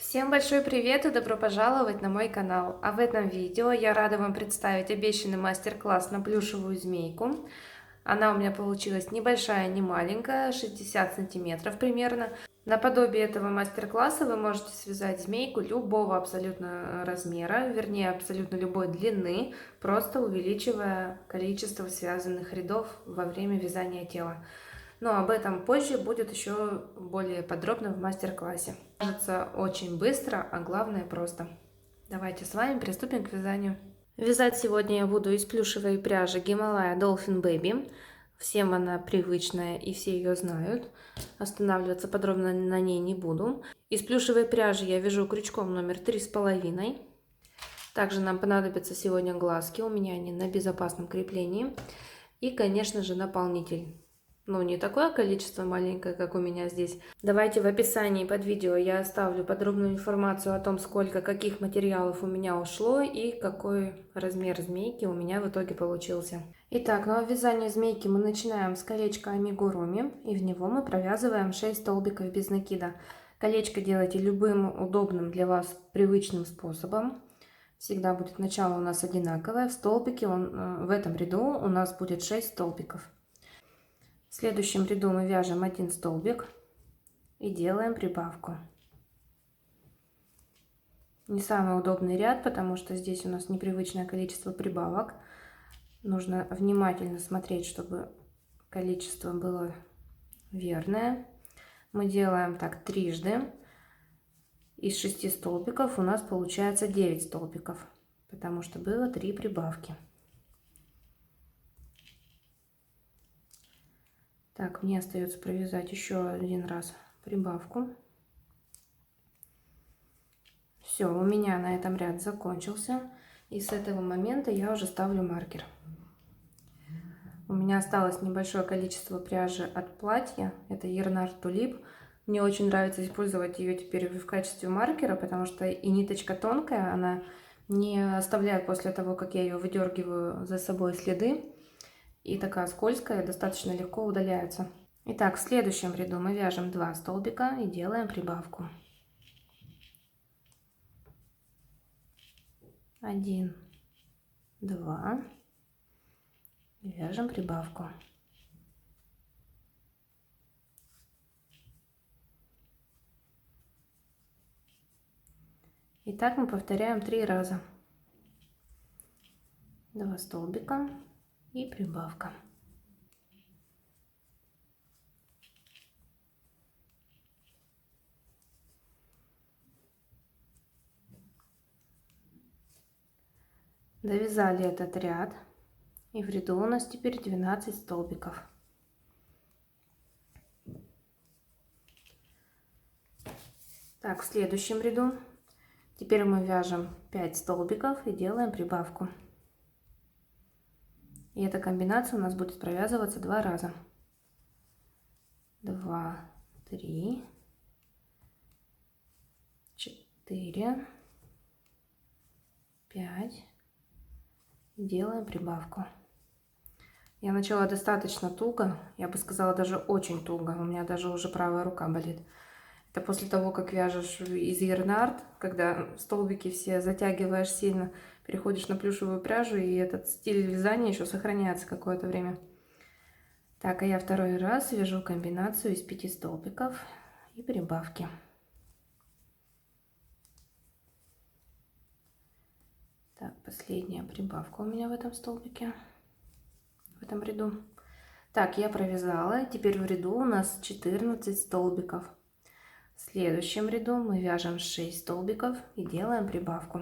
Всем большой привет и добро пожаловать на мой канал. А в этом видео я рада вам представить обещанный мастер-класс на плюшевую змейку. Она у меня получилась небольшая, не маленькая, 60 сантиметров примерно. Наподобие этого мастер-класса вы можете связать змейку любого абсолютно размера, вернее абсолютно любой длины, просто увеличивая количество связанных рядов во время вязания тела. Но об этом позже будет еще более подробно в мастер-классе. Кажется очень быстро, а главное просто. Давайте с вами приступим к вязанию. Вязать сегодня я буду из плюшевой пряжи Гималая Dolphin Baby. Всем она привычная и все ее знают. Останавливаться подробно на ней не буду. Из плюшевой пряжи я вяжу крючком номер 3,5. Также нам понадобятся сегодня глазки, у меня они на безопасном креплении. И, конечно же, наполнитель. Ну, не такое количество маленькое, как у меня здесь. Давайте в описании под видео я оставлю подробную информацию о том, сколько каких материалов у меня ушло и какой размер змейки у меня в итоге получился. Итак, ну а вязание змейки мы начинаем с колечка амигуруми, и в него мы провязываем 6 столбиков без накида. Колечко делайте любым удобным для вас привычным способом. Всегда будет начало у нас одинаковое. В столбике в этом ряду у нас будет 6 столбиков. В следующем ряду мы вяжем 1 столбик и делаем прибавку. Не самый удобный ряд, потому что здесь у нас непривычное количество прибавок. Нужно внимательно смотреть, чтобы количество было верное. Мы делаем так трижды. Из 6 столбиков у нас получается 9 столбиков, потому что было 3 прибавки. Так, мне остается провязать еще один раз прибавку. Все, у меня на этом ряд закончился. И с этого момента я уже ставлю маркер. У меня осталось небольшое количество пряжи от платья. Это Ернар Тулип. Мне очень нравится использовать ее теперь в качестве маркера, потому что и ниточка тонкая, она не оставляет после того, как я ее выдергиваю, за собой следы. И такая скользкая, достаточно легко удаляется. Итак, в следующем ряду мы вяжем 2 столбика и делаем прибавку. 1, 2, вяжем прибавку. И так мы повторяем 3 раза. 2 столбика и прибавка. Довязали этот ряд, и в ряду у нас теперь 12 столбиков. Так, в следующем ряду теперь мы вяжем 5 столбиков и делаем прибавку. И эта комбинация у нас будет провязываться 2 раза. 2, 3, 4, 5. Делаем прибавку. Я начала достаточно туго, я бы сказала даже очень туго. У меня даже уже правая рука болит. Это после того, как вяжешь из Ернард, когда столбики все затягиваешь сильно, переходишь на плюшевую пряжу, и этот стиль вязания еще сохраняется какое-то время. Так, а я второй раз вяжу комбинацию из 5 столбиков и прибавки. Так, последняя прибавка у меня в этом столбике, в этом ряду. Так, я провязала, теперь в ряду у нас 14 столбиков. В следующем ряду мы вяжем 6 столбиков и делаем прибавку.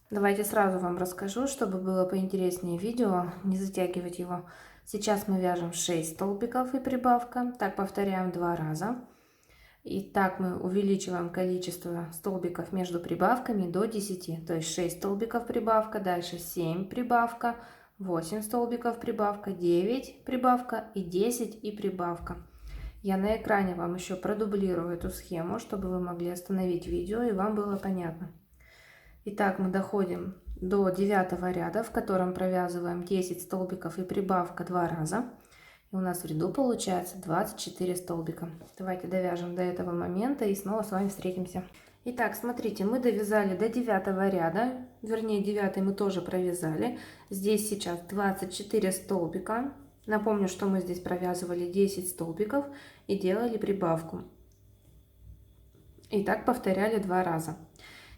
Давайте сразу вам расскажу, чтобы было поинтереснее видео, не затягивать его. Сейчас мы вяжем 6 столбиков и прибавка. Так повторяем 2 раза. И так мы увеличиваем количество столбиков между прибавками до 10. То есть 6 столбиков прибавка, дальше 7 прибавка, 8 столбиков прибавка, 9 прибавка и 10 и прибавка. Я на экране вам еще продублирую эту схему, чтобы вы могли остановить видео и вам было понятно. Итак, мы доходим до 9 ряда, в котором провязываем 10 столбиков и прибавка 2 раза. И у нас в ряду получается 24 столбика. Давайте довяжем до этого момента и снова с вами встретимся. Итак, смотрите, мы довязали до 9 ряда, вернее 9 мы тоже провязали. Здесь сейчас 24 столбика. Напомню, что мы здесь провязывали 10 столбиков и делали прибавку. И так повторяли 2 раза.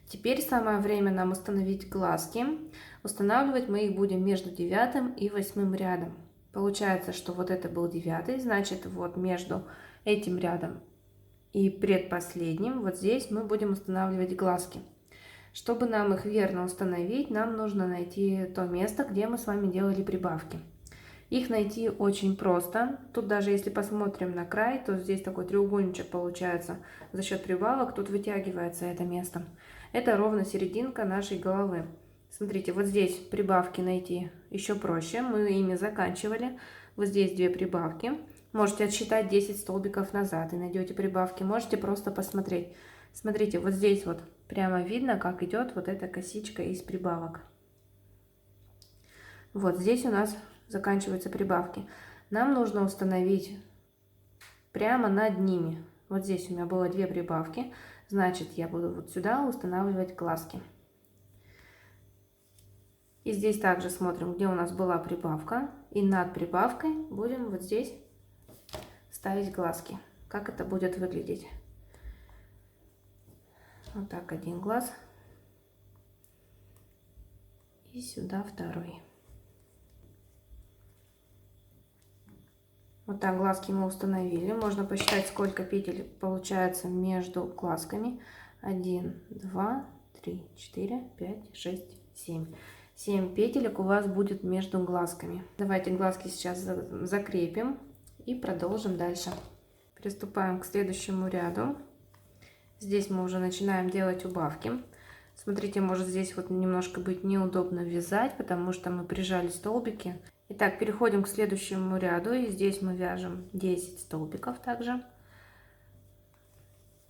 Теперь самое время нам установить глазки. Устанавливать мы их будем между 9 и 8 рядом. Получается, что вот это был 9, значит, вот между этим рядом и предпоследним, вот здесь мы будем устанавливать глазки. Чтобы нам их верно установить, нам нужно найти то место, где мы с вами делали прибавки. Их найти очень просто. Тут даже если посмотрим на край, то здесь такой треугольничек получается. За счет прибавок тут вытягивается это место. Это ровно серединка нашей головы. Смотрите, вот здесь прибавки найти еще проще. Мы ими заканчивали. Вот здесь 2 прибавки. Можете отсчитать 10 столбиков назад и найдете прибавки. Можете просто посмотреть. Смотрите, вот здесь вот прямо видно, как идет вот эта косичка из прибавок. Вот здесь у нас заканчиваются прибавки. Нам нужно установить прямо над ними. Вот здесь у меня было 2 прибавки. Значит, я буду вот сюда устанавливать глазки. И здесь также смотрим, где у нас была прибавка. И над прибавкой будем вот здесь ставить глазки. Как это будет выглядеть? Вот так один глаз. И сюда второй. Вот так глазки мы установили. Можно посчитать, сколько петель получается между глазками. 1, 2, 3, 4, 5, 6, 7. 7 петелек у вас будет между глазками. Давайте глазки сейчас закрепим и продолжим дальше. Приступаем к следующему ряду. Здесь мы уже начинаем делать убавки. Смотрите, может здесь вот немножко быть неудобно вязать, потому что мы прижали столбики. Итак, переходим к следующему ряду. И здесь мы вяжем 10 столбиков также.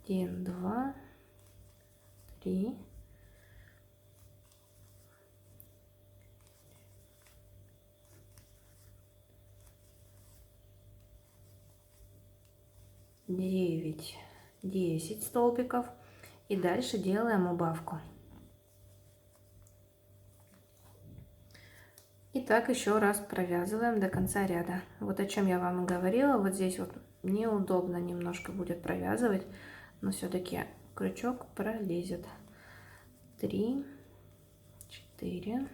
1, 2, 3, 9, 10 столбиков. И дальше делаем убавку. И так еще раз провязываем до конца ряда. Вот о чем я вам и говорила. Вот здесь вот неудобно немножко будет провязывать, но все-таки крючок пролезет. 3, 4,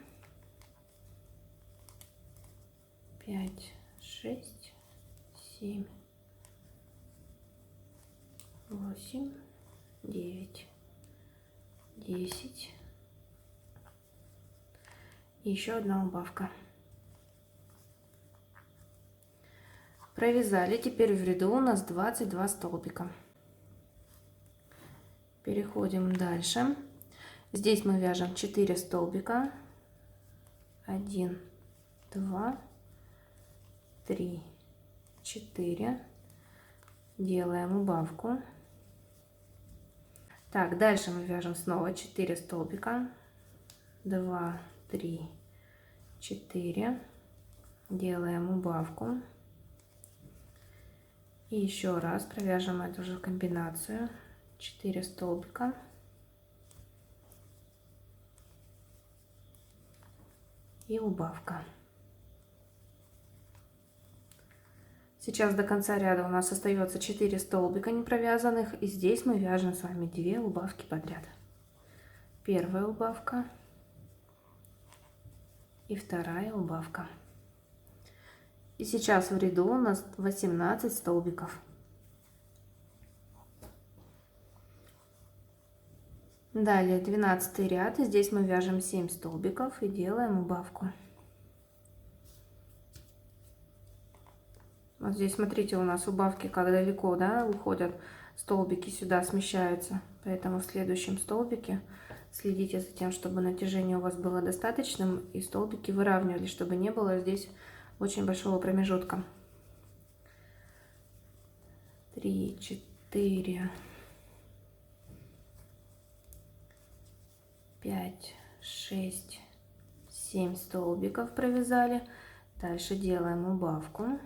5, 6, 7, 8, 9, 10. И еще одна убавка. Провязали. Теперь в ряду у нас 22 столбика. Переходим дальше. Здесь мы вяжем 4 столбика. 1, 2, 3, 4. Делаем убавку. Так, дальше мы вяжем снова 4 столбика. 2, 3, 4. Делаем убавку. И еще раз провяжем эту же комбинацию. 4 столбика. И убавка. Сейчас до конца ряда у нас остается 4 столбика не провязанных. И здесь мы вяжем с вами 2 убавки подряд. Первая убавка. И вторая убавка. И сейчас в ряду у нас 18 столбиков. Далее 12 ряд. И здесь мы вяжем 7 столбиков и делаем убавку. Вот здесь смотрите, у нас убавки как далеко, да, уходят, столбики сюда смещаются. Поэтому в следующем столбике следите за тем, чтобы натяжение у вас было достаточным и столбики выравнивали, чтобы не было здесь очень большого промежутка. 3, 4, 5, 6, 7 столбиков провязали. Дальше делаем убавку.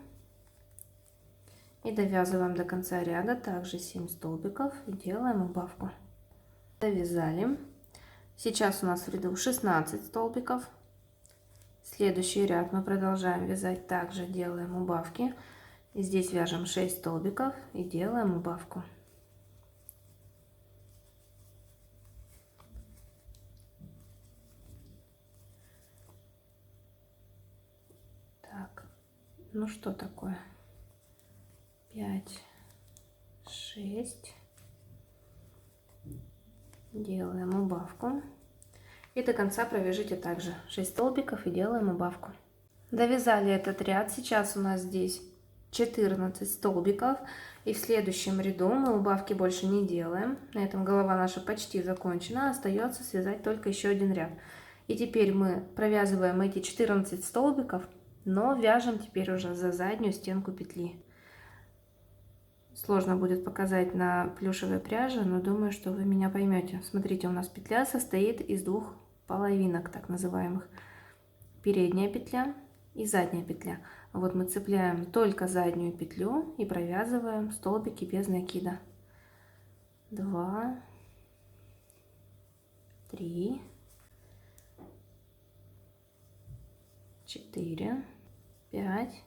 И довязываем до конца ряда также 7 столбиков и делаем убавку. Довязали. Сейчас у нас в ряду 16 столбиков. Следующий ряд мы продолжаем вязать, также делаем убавки. И здесь вяжем 6 столбиков и делаем убавку. Так, ну что такое? 5, 6. Делаем убавку. И до конца провяжите также 6 столбиков и делаем убавку. Довязали этот ряд. Сейчас у нас здесь 14 столбиков. И в следующем ряду мы убавки больше не делаем. На этом голова наша почти закончена. Остается связать только еще один ряд. И теперь мы провязываем эти 14 столбиков, но вяжем теперь уже за заднюю стенку петли. Сложно будет показать на плюшевой пряже, но думаю, что вы меня поймете. Смотрите, у нас петля состоит из двух половинок, так называемых. Передняя петля и задняя петля. Вот мы цепляем только заднюю петлю и провязываем столбики без накида. 2, 3, 4, 5,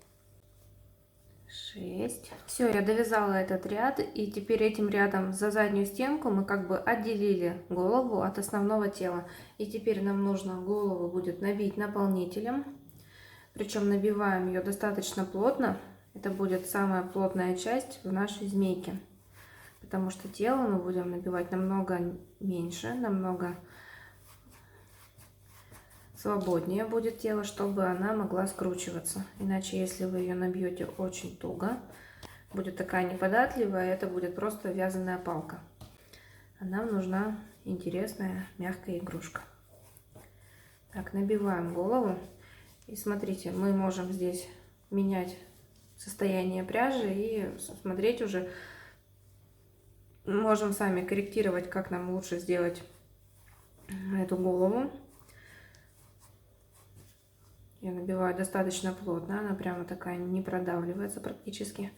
6. Все, я довязала этот ряд, и теперь этим рядом за заднюю стенку мы как бы отделили голову от основного тела. И теперь нам нужно голову будет набить наполнителем, причем набиваем ее достаточно плотно. Это будет самая плотная часть в нашей змейке, потому что тело мы будем набивать намного меньше, намного свободнее будет тело, чтобы она могла скручиваться. Иначе, если вы ее набьете очень туго, будет такая неподатливая, это будет просто вязаная палка. А нам нужна интересная мягкая игрушка. Так, набиваем голову. И смотрите, мы можем здесь менять состояние пряжи и смотреть уже. Можем сами корректировать, как нам лучше сделать эту голову. Я набиваю достаточно плотно, она прямо такая не продавливается практически.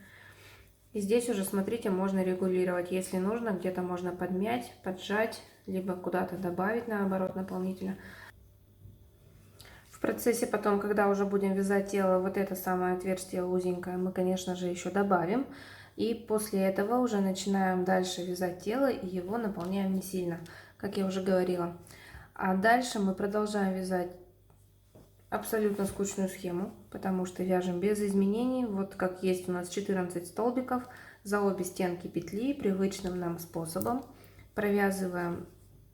И здесь уже, смотрите, можно регулировать. Если нужно, где-то можно подмять, поджать, либо куда-то добавить, наоборот, наполнителя. В процессе потом, когда уже будем вязать тело, вот это самое отверстие узенькое, мы, конечно же, еще добавим. И после этого уже начинаем дальше вязать тело и его наполняем не сильно, как я уже говорила. А дальше мы продолжаем вязать абсолютно скучную схему, потому что вяжем без изменений. Вот как есть у нас 14 столбиков за обе стенки петли привычным нам способом. Провязываем,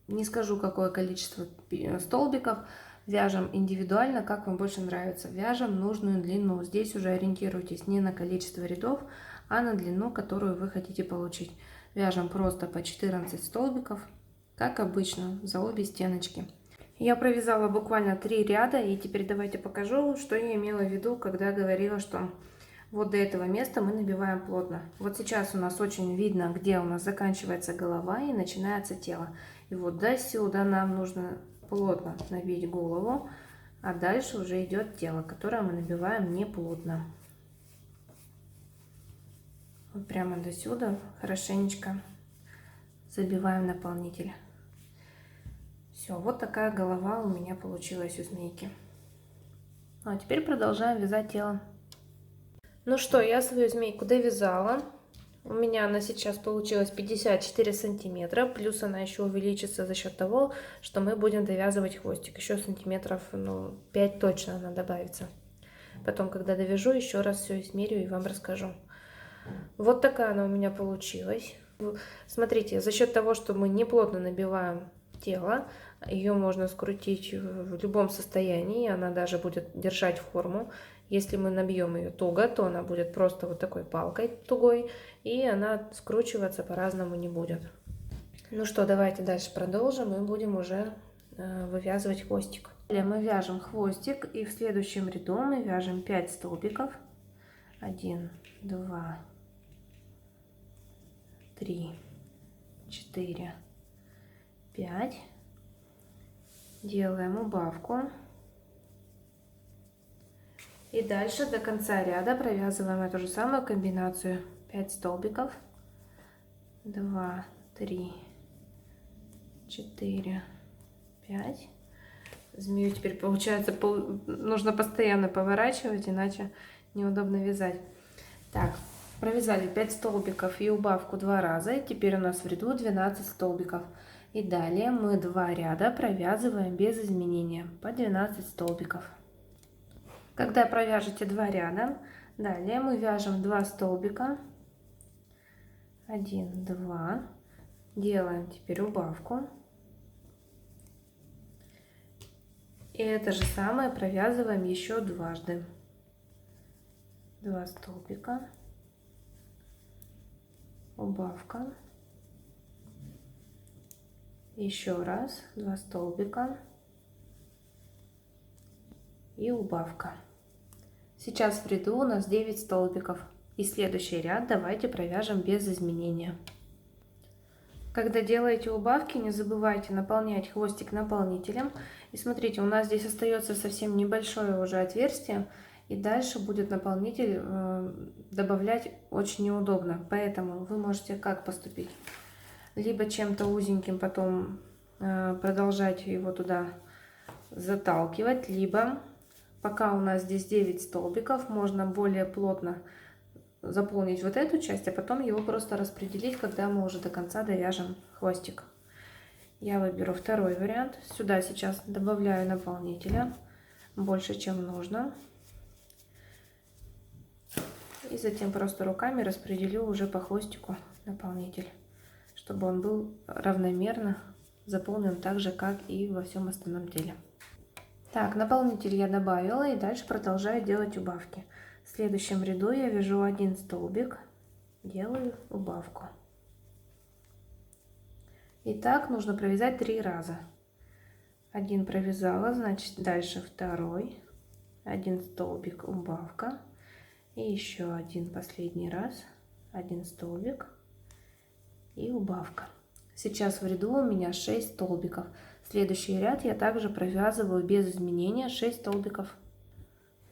не скажу какое количество столбиков, вяжем индивидуально, как вам больше нравится. Вяжем нужную длину. Здесь уже ориентируйтесь не на количество рядов, а на длину, которую вы хотите получить. Вяжем просто по 14 столбиков, как обычно, за обе стеночки. Я провязала буквально 3 ряда, и теперь давайте покажу, что я имела в виду, когда говорила, что вот до этого места мы набиваем плотно. Вот сейчас у нас очень видно, где у нас заканчивается голова и начинается тело. И вот до сюда нам нужно плотно набить голову, а дальше уже идет тело, которое мы набиваем не плотно. Вот прямо до сюда хорошенечко забиваем наполнитель. Все, вот такая голова у меня получилась у змейки. Ну, а теперь продолжаем вязать тело. Ну что, я свою змейку довязала. У меня она сейчас получилась 54 сантиметра. Плюс она еще увеличится за счет того, что мы будем довязывать хвостик. Еще сантиметров, 5 точно она добавится. Потом, когда довяжу, еще раз все измерю и вам расскажу. Вот такая она у меня получилась. Смотрите, за счет того, что мы не плотно набиваем тело, ее можно скрутить в любом состоянии, она даже будет держать форму. Если мы набьем ее туго, то она будет просто вот такой палкой тугой, и она скручиваться по-разному не будет. Ну что, давайте дальше продолжим и будем уже вывязывать хвостик. Мы вяжем хвостик, и в следующем ряду мы вяжем 5 столбиков. 1, 2, 3, 4, 5. Делаем убавку. И дальше до конца ряда провязываем эту же самую комбинацию. 5 столбиков. 2, 3, 4, 5. Змею теперь получается нужно постоянно поворачивать, иначе неудобно вязать. Так, провязали 5 столбиков и убавку 2 раза. И теперь у нас в ряду 12 столбиков. И далее мы 2 ряда провязываем без изменения по 12 столбиков. Когда провяжете 2 ряда, далее мы вяжем 2 столбика. 1, 2. Делаем теперь убавку. И это же самое провязываем еще дважды. 2 столбика, убавка, еще раз 2 столбика и убавка. Сейчас в ряду у нас 9 столбиков. И следующий ряд давайте провяжем без изменения. Когда делаете убавки, не забывайте наполнять хвостик наполнителем. И смотрите, у нас здесь остается совсем небольшое уже отверстие. И дальше будет наполнитель добавлять очень неудобно. Поэтому вы можете как поступить? Либо чем-то узеньким потом продолжать его туда заталкивать. Либо, пока у нас здесь 9 столбиков, можно более плотно заполнить вот эту часть, а потом его просто распределить, когда мы уже до конца довяжем хвостик. Я выберу второй вариант. Сюда сейчас добавляю наполнителя больше, чем нужно. И затем просто руками распределю уже по хвостику наполнитель, чтобы он был равномерно заполнен так же, как и во всем остальном теле. Так, наполнитель я добавила и дальше продолжаю делать убавки. В следующем ряду я вяжу 1 столбик, делаю убавку. И так нужно провязать 3 раза. 1 провязала, значит дальше второй, 1 столбик, убавка. И еще 1 последний раз, 1 столбик и убавка. Сейчас в ряду у меня 6 столбиков. Следующий ряд я также провязываю без изменения 6 столбиков.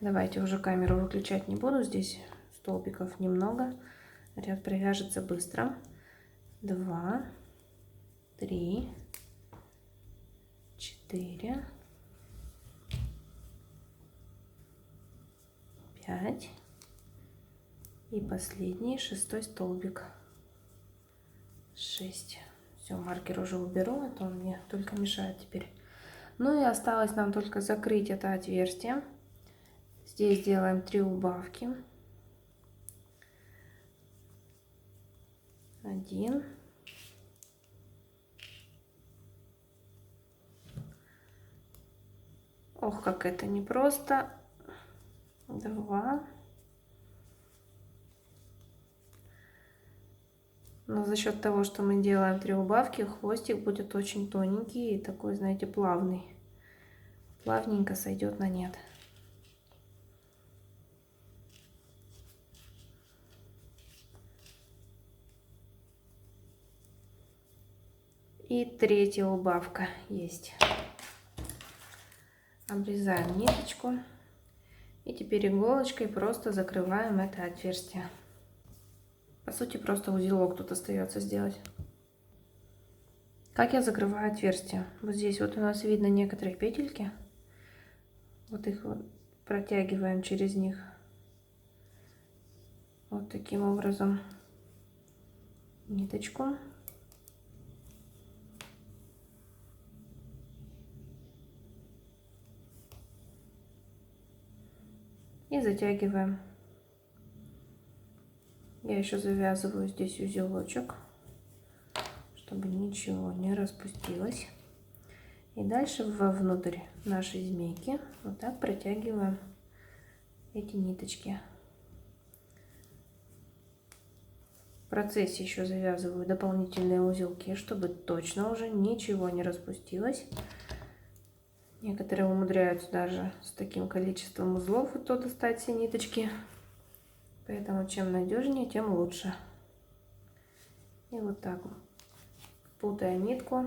Давайте уже камеру выключать не буду, здесь столбиков немного. Ряд провяжется быстро. 2, 3, 4, 5 и последний 6 столбик. 6. Все, маркер уже уберу, а то он мне только мешает теперь. Ну и осталось нам только закрыть это отверстие. Здесь делаем 3 убавки. 1. Ох, как это непросто. 2. Но за счет того, что мы делаем 3 убавки, хвостик будет очень тоненький и такой, знаете, плавный. Плавненько сойдет на нет. И 3-я убавка есть. Обрезаем ниточку. И теперь иголочкой просто закрываем это отверстие. По сути, просто узелок тут остается сделать. Как я закрываю отверстие? Вот здесь вот у нас видно некоторые петельки. Вот их вот протягиваем через них. Вот таким образом ниточку. И затягиваем. Я еще завязываю здесь узелочек, чтобы ничего не распустилось. И дальше вовнутрь нашей змейки вот так протягиваем эти ниточки. В процессе еще завязываю дополнительные узелки, чтобы точно уже ничего не распустилось. Некоторые умудряются даже с таким количеством узлов и то достать все ниточки. Поэтому чем надежнее, тем лучше. И вот так вот, путая нитку,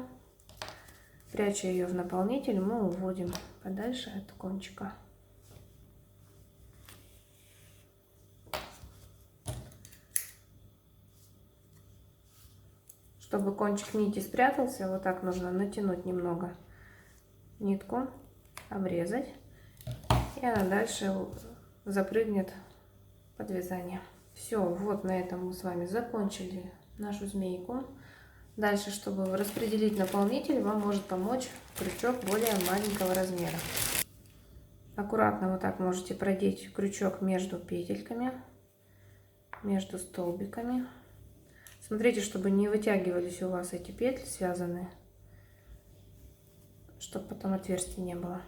пряча ее в наполнитель, мы уводим подальше от кончика. Чтобы кончик нити спрятался, вот так нужно натянуть немного нитку, обрезать, и она дальше запрыгнет под вязание. Все, вот на этом мы с вами закончили нашу змейку. Дальше, чтобы распределить наполнитель, вам может помочь крючок более маленького размера. Аккуратно вот так можете продеть крючок между петельками, между столбиками. Смотрите, чтобы не вытягивались у вас эти петли связанные, чтобы потом отверстий не было.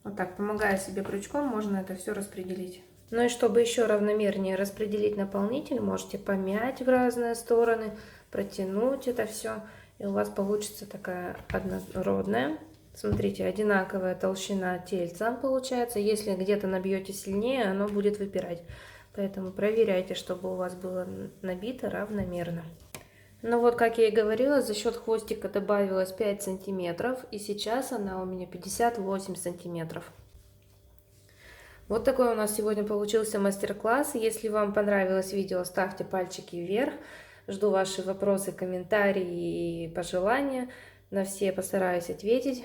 Вот так, помогая себе крючком, можно это все распределить. Ну и чтобы еще равномернее распределить наполнитель, можете помять в разные стороны, протянуть это все, и у вас получится такая однородная. Смотрите, одинаковая толщина тельца получается. Если где-то набьете сильнее, оно будет выпирать. Поэтому проверяйте, чтобы у вас было набито равномерно. Ну вот, как я и говорила, за счет хвостика добавилось 5 сантиметров, и сейчас она у меня 58 сантиметров. Вот такой у нас сегодня получился мастер-класс. Если вам понравилось видео, ставьте пальчики вверх. Жду ваши вопросы, комментарии и пожелания. На все постараюсь ответить.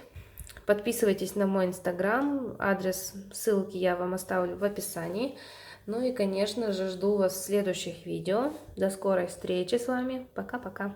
Подписывайтесь на мой инстаграм. Адрес, ссылки я вам оставлю в описании. Ну и, конечно же, жду вас в следующих видео. До скорой встречи с вами. Пока-пока.